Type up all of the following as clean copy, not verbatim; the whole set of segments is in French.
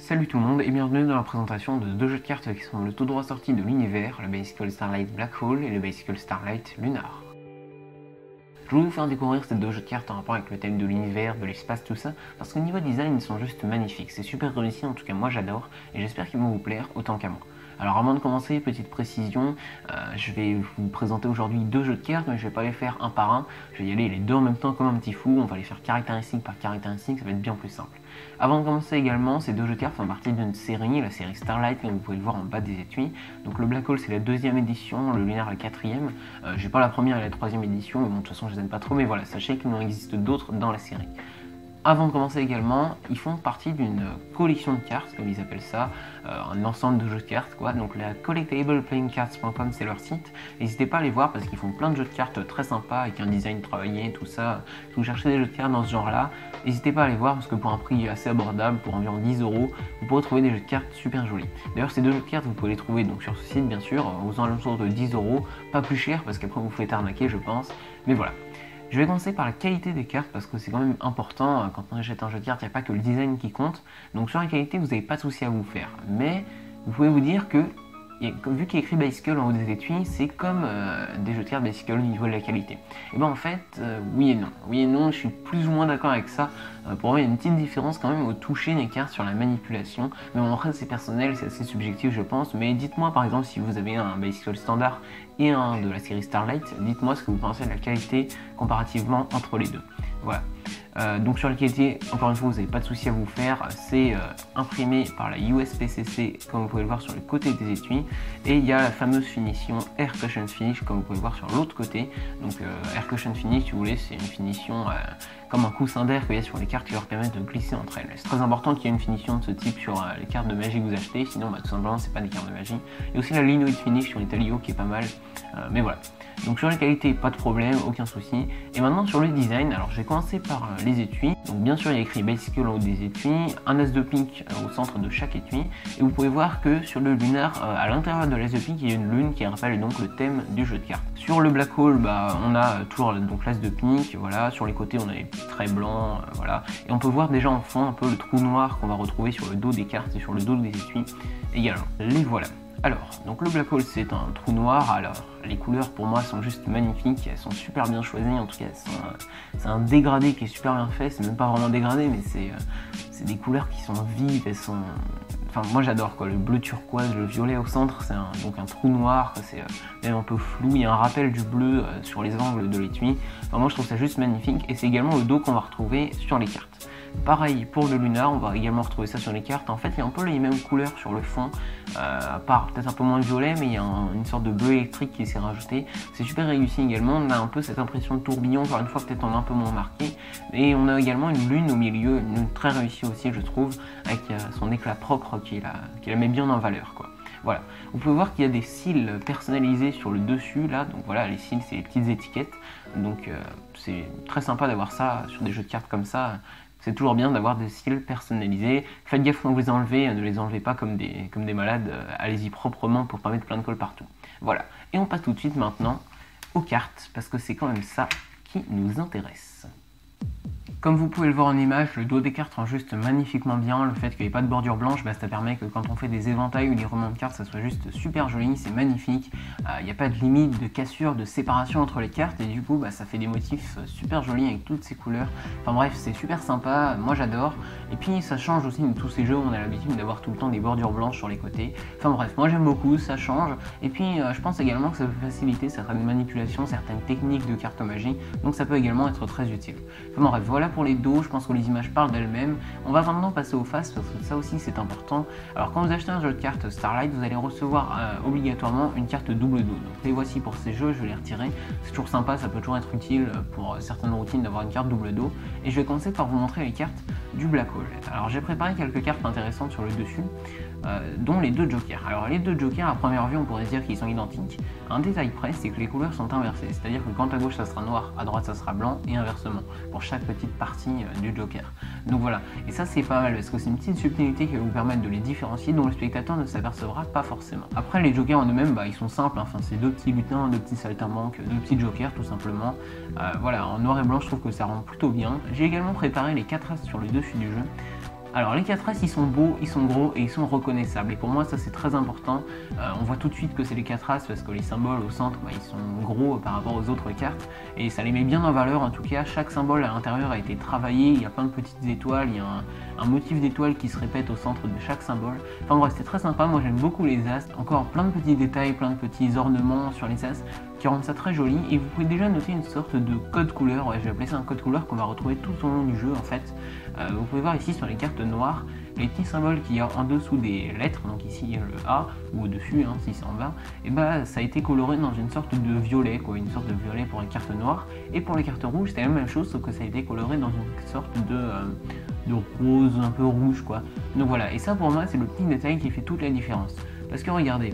Salut tout le monde et bienvenue dans la présentation de deux jeux de cartes qui sont le tout droit sortis de l'univers, le Bicycle Starlight Black Hole et le Bicycle Starlight Lunar. Je voulais vous faire découvrir ces deux jeux de cartes en rapport avec le thème de l'univers, de l'espace, tout ça, parce qu'au niveau design ils sont juste magnifiques, c'est super réussi, en tout cas moi j'adore, et j'espère qu'ils vont vous plaire autant qu'à moi. Alors avant de commencer, petite précision, je vais vous présenter aujourd'hui deux jeux de cartes, mais je vais pas les faire un par un, je vais y aller les deux en même temps comme un petit fou, on va les faire caractéristique par caractéristique, ça va être bien plus simple. Avant de commencer également, ces deux jeux de cartes font partie d'une série, la série Starlight, comme vous pouvez le voir en bas des étuis. Donc le Black Hole c'est la deuxième édition, le Lunar la quatrième. J'ai pas la première et la troisième édition, mais bon, de toute façon je les aime pas trop, mais voilà, sachez qu'il en existe d'autres dans la série. Avant de commencer également, ils font partie d'une collection de cartes, comme ils appellent ça, un ensemble de jeux de cartes quoi. Donc la collectableplayingcards.com c'est leur site. N'hésitez pas à les voir parce qu'ils font plein de jeux de cartes très sympas avec un design travaillé, tout ça. Si vous cherchez des jeux de cartes dans ce genre-là, n'hésitez pas à les voir parce que pour un prix assez abordable, pour environ 10 €, vous pourrez trouver des jeux de cartes super jolis. D'ailleurs, ces deux jeux de cartes, vous pouvez les trouver donc sur ce site bien sûr, aux alentours de 10 €, pas plus cher parce qu'après vous faites arnaquer, je pense. Mais voilà. Je vais commencer par la qualité des cartes parce que c'est quand même important, quand on achète un jeu de cartes, il n'y a pas que le design qui compte. Donc sur la qualité, vous n'avez pas de souci à vous faire. Mais vous pouvez vous dire que, vu qu'il y a écrit Bicycle en haut des étuis, c'est comme des jeux de cartes Bicycle au niveau de la qualité. Et bien en fait, oui et non. Oui et non, je suis plus ou moins d'accord avec ça. Pour moi, il y a une petite différence quand même au toucher des cartes sur la manipulation. Mais bon, après, c'est personnel, c'est assez subjectif, je pense. Mais dites-moi par exemple si vous avez un Bicycle standard et un de la série Starlight, dites-moi ce que vous pensez de la qualité comparativement entre les deux. Voilà. Donc sur la qualité, encore une fois, vous n'avez pas de souci à vous faire, c'est imprimé par la USPCC, comme vous pouvez le voir sur le côté des étuis, et il y a la fameuse finition Air Cushion Finish, comme vous pouvez le voir sur l'autre côté. Donc Air Cushion Finish, si vous voulez, c'est une finition comme un coussin d'air qu'il y a sur les cartes qui leur permettent de glisser entre elles. C'est très important qu'il y ait une finition de ce type sur les cartes de magie que vous achetez, sinon tout simplement c'est pas des cartes de magie. Il y a aussi la Linoid Finish sur les Talio qui est pas mal, mais voilà. Donc sur la qualité, pas de problème, aucun souci. Et maintenant sur le design, alors je vais commencer par les étuis. Donc bien sûr il y a écrit Bicycle en haut des étuis, un as de pique au centre de chaque étui. Et vous pouvez voir que sur le Lunar, à l'intérieur de l'as de pique, il y a une lune qui rappelle donc le thème du jeu de cartes. Sur le Black Hole, on a toujours donc l'as de pique, voilà. Sur les côtés on a les petits traits blancs, voilà. Et on peut voir déjà en fond un peu le trou noir qu'on va retrouver sur le dos des cartes et sur le dos des étuis également. Les voilà. Alors, donc le Black Hole c'est un trou noir, alors les couleurs pour moi sont juste magnifiques, elles sont super bien choisies, en tout cas c'est un dégradé qui est super bien fait, c'est même pas vraiment dégradé mais c'est des couleurs qui sont vives, elles sont... Enfin moi j'adore quoi, le bleu turquoise, le violet au centre, c'est donc un trou noir, c'est même un peu flou, il y a un rappel du bleu sur les angles de l'étui, enfin moi je trouve ça juste magnifique et c'est également le dos qu'on va retrouver sur les cartes. Pareil pour le Lunar, on va également retrouver ça sur les cartes. En fait, il y a un peu les mêmes couleurs sur le fond, à part peut-être un peu moins violet, mais il y a une sorte de bleu électrique qui s'est rajouté. C'est super réussi également. On a un peu cette impression de tourbillon, encore une fois, peut-être en un peu moins marqué. Et on a également une lune au milieu, une lune très réussie aussi, je trouve, avec son éclat propre qui la met bien en valeur, quoi. Voilà, vous pouvez voir qu'il y a des cils personnalisés sur le dessus là, donc voilà, les cils c'est les petites étiquettes, donc c'est très sympa d'avoir ça sur des jeux de cartes comme ça. C'est toujours bien d'avoir des cils personnalisés. Faites gaffe quand vous les enlevez, ne les enlevez pas comme des malades, allez-y proprement pour pas mettre plein de colle partout. Voilà, et on passe tout de suite maintenant aux cartes, parce que c'est quand même ça qui nous intéresse. Comme vous pouvez le voir en image, le dos des cartes rend juste magnifiquement bien. Le fait qu'il n'y ait pas de bordure blanche, ça permet que quand on fait des éventails ou des remans de cartes, ça soit juste super joli, c'est magnifique. Il n'y a pas de limite, de cassure, de séparation entre les cartes et du coup ça fait des motifs super jolis avec toutes ces couleurs. Enfin bref, c'est super sympa, moi j'adore. Et puis ça change aussi de tous ces jeux où on a l'habitude d'avoir tout le temps des bordures blanches sur les côtés. Enfin bref, moi j'aime beaucoup, ça change. Et puis je pense également que ça peut faciliter certaines manipulations, certaines techniques de cartomagie, donc ça peut également être très utile. Enfin bref, voilà pour les dos, je pense que les images parlent d'elles-mêmes. On va maintenant passer aux faces parce que ça aussi c'est important. Alors quand vous achetez un jeu de cartes Starlight, vous allez recevoir obligatoirement une carte double dos. Donc les voici pour ces jeux, je vais les retirer. C'est toujours sympa, ça peut toujours être utile pour certaines routines d'avoir une carte double dos. Et je vais commencer par vous montrer les cartes du Black Hole. Alors j'ai préparé quelques cartes intéressantes sur le dessus, dont les deux jokers. Alors les deux jokers, à première vue on pourrait dire qu'ils sont identiques. Un détail près, c'est que les couleurs sont inversées. C'est-à-dire que quand à gauche ça sera noir, à droite ça sera blanc et inversement pour chaque petite partie du joker. Donc voilà, et ça c'est pas mal parce que c'est une petite subtilité qui va vous permettre de les différencier dont le spectateur ne s'apercevra pas forcément. Après les jokers en eux-mêmes, ils sont simples, enfin c'est deux petits lutins, deux petits saltimbanques, deux petits jokers tout simplement. Voilà, en noir et blanc je trouve que ça rend plutôt bien. J'ai également préparé les 4 as sur le dessus du jeu. Alors les 4S ils sont beaux, ils sont gros et ils sont reconnaissables et pour moi ça c'est très important. On voit tout de suite que c'est les 4As parce que les symboles au centre ils sont gros par rapport aux autres cartes et ça les met bien en valeur. En tout cas chaque symbole à l'intérieur a été travaillé, il y a plein de petites étoiles, il y a un motif d'étoile qui se répète au centre de chaque symbole. Enfin bref, c'est très sympa, moi j'aime beaucoup les as, encore plein de petits détails, plein de petits ornements sur les as qui rendent ça très joli et vous pouvez déjà noter une sorte de code couleur, je vais appeler ça un code couleur qu'on va retrouver tout au long du jeu en fait. Vous pouvez voir ici sur les cartes noires les petits symboles qu'il y a en dessous des lettres, donc ici le A ou au-dessus si c'est en bas, et ça a été coloré dans une sorte de violet, une sorte de violet pour les cartes noires, et pour les cartes rouges c'est la même chose sauf que ça a été coloré dans une sorte de rose un peu rouge quoi. Donc voilà, et ça pour moi c'est le petit détail qui fait toute la différence. Parce que regardez,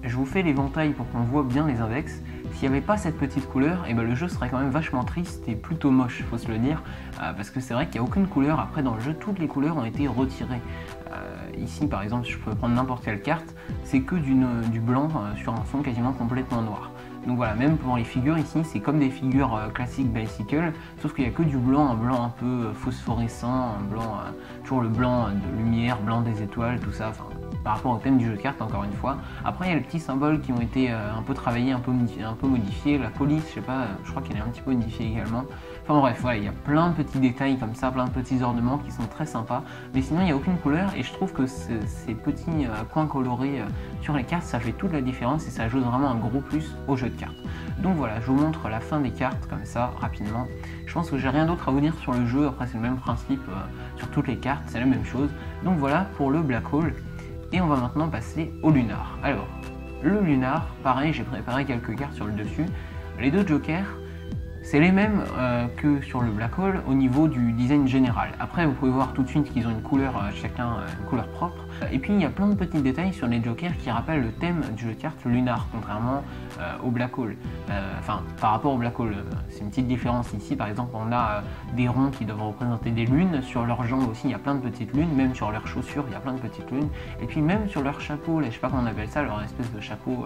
je vous fais l'éventail pour qu'on voit bien les index. S'il n'y avait pas cette petite couleur, et le jeu serait quand même vachement triste et plutôt moche, faut se le dire, parce que c'est vrai qu'il n'y a aucune couleur. Après dans le jeu, toutes les couleurs ont été retirées. Ici par exemple, je peux prendre n'importe quelle carte, c'est que du blanc sur un fond quasiment complètement noir. Donc voilà, même pour les figures ici, c'est comme des figures classiques Bicycle, sauf qu'il n'y a que du blanc, un blanc un peu phosphorescent, un blanc, toujours le blanc de lumière, blanc des étoiles, tout ça, par rapport au thème du jeu de cartes encore une fois. Après il y a les petits symboles qui ont été un peu travaillés, un peu modifiés, la police, je sais pas, je crois qu'elle est un petit peu modifiée également. Enfin bref, voilà, il y a plein de petits détails comme ça, plein de petits ornements qui sont très sympas, mais sinon il n'y a aucune couleur et je trouve que ces petits coins colorés sur les cartes, ça fait toute la différence et ça ajoute vraiment un gros plus au jeu de cartes. Donc voilà, je vous montre la fin des cartes comme ça rapidement. Je pense que j'ai rien d'autre à vous dire sur le jeu, après c'est le même principe sur toutes les cartes, c'est la même chose. Donc voilà pour le Black Hole. Et on va maintenant passer au Lunar. Alors, le Lunar, pareil, j'ai préparé quelques cartes sur le dessus. Les deux jokers, c'est les mêmes que sur le Black Hole au niveau du design général. Après, vous pouvez voir tout de suite qu'ils ont une couleur, chacun une couleur propre. Et puis, il y a plein de petits détails sur les jokers qui rappellent le thème du jeu de cartes Lunar, contrairement au Black Hole. Enfin, par rapport au Black Hole, c'est une petite différence ici. Par exemple, on a des ronds qui doivent représenter des lunes. Sur leurs jambes aussi, il y a plein de petites lunes. Même sur leurs chaussures, il y a plein de petites lunes. Et puis, même sur leur chapeau, là, je sais pas comment on appelle ça, leur espèce de chapeau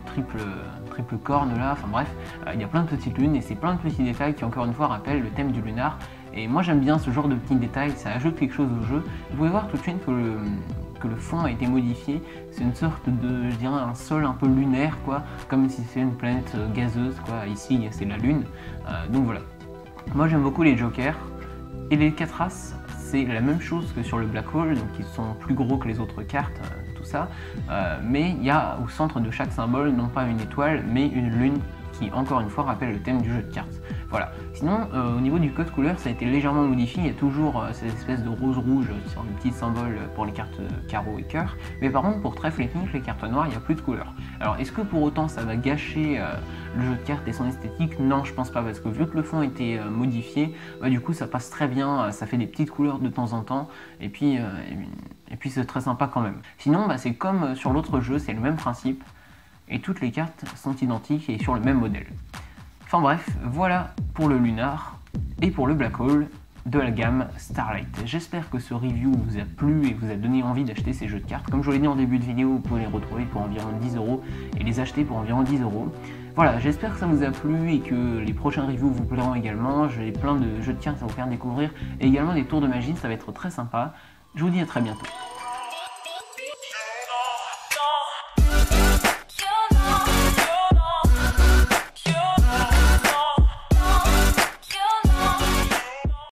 triple corne là, enfin bref, il y a plein de petites lunes et c'est plein de petits détails qui encore une fois rappellent le thème du Lunar. Et moi j'aime bien ce genre de petits détails, ça ajoute quelque chose au jeu. Vous pouvez voir tout de suite que le fond a été modifié, c'est une sorte de, je dirais, un sol un peu lunaire quoi, comme si c'était une planète gazeuse quoi, ici c'est la lune. Donc voilà, moi j'aime beaucoup les jokers et les 4 as. C'est la même chose que sur le Black Hole, donc ils sont plus gros que les autres cartes, tout ça, mais il y a au centre de chaque symbole non pas une étoile mais une lune qui encore une fois rappelle le thème du jeu de cartes. Voilà. Sinon au niveau du code couleur ça a été légèrement modifié, il y a toujours cette espèce de rose rouge sur les petits symboles pour les cartes carreau et cœur, mais par contre pour trèfle et pince, les cartes noires il n'y a plus de couleur. Alors est-ce que pour autant ça va gâcher le jeu de cartes et son esthétique? Non, je pense pas, parce que vu que le fond était modifié, du coup ça passe très bien, ça fait des petites couleurs de temps en temps et puis c'est très sympa quand même. Sinon c'est comme sur l'autre jeu, c'est le même principe et toutes les cartes sont identiques et sur le même modèle. Enfin bref, voilà pour le Lunar et pour le Black Hole de la gamme Starlight. J'espère que ce review vous a plu et vous a donné envie d'acheter ces jeux de cartes. Comme je vous l'ai dit en début de vidéo, vous pouvez les retrouver pour environ 10 € et les acheter pour environ 10 €. Voilà, j'espère que ça vous a plu et que les prochains reviews vous plairont également. J'ai plein de jeux de cartes à vous faire découvrir et également des tours de magie, ça va être très sympa. Je vous dis à très bientôt.